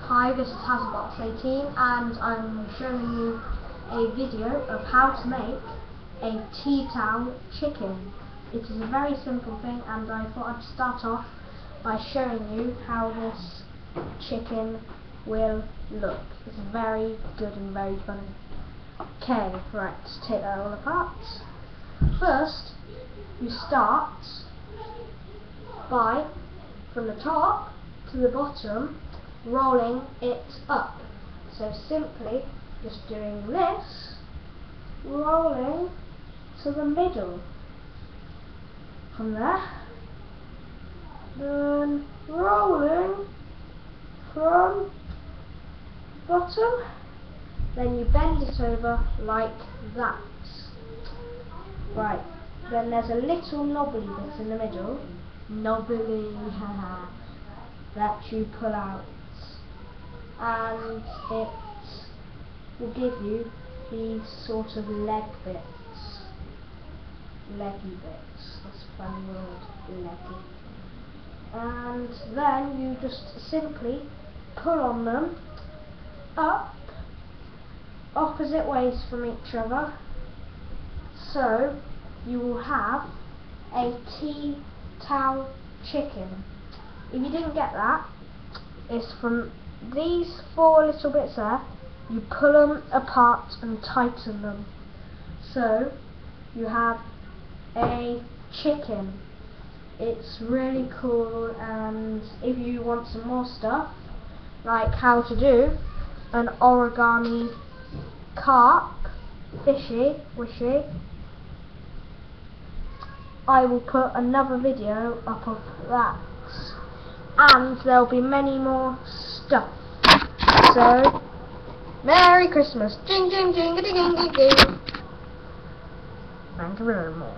Hi, this is Hasselbox18 and I'm showing you a video of how to make a tea towel chicken. It is a very simple thing and I thought I'd start off by showing you how this chicken will look. It's very good and very funny. Okay, right, let's take that all apart. First, you start by, from the top to the bottom, rolling it up. So simply just doing this, rolling to the middle. From there, then rolling from bottom, then you bend it over like that. Right, then there's a little knobbly bit in the middle, knobbly, that you pull out, and it will give you these sort of leggy bits. That's a funny word, leggy. And then you just simply pull on them up opposite ways from each other, so you will have a tea towel chicken. If you didn't get that, it's from these four little bits there, you pull them apart and tighten them, so you have a chicken. It's really cool, and if you want some more stuff, like how to do an origami carp, fishy, wishy, I will put another video up of that, and there'll be many more stuff. So, Merry Christmas! Ding ding ding ding ding ding ding. Thank you very much.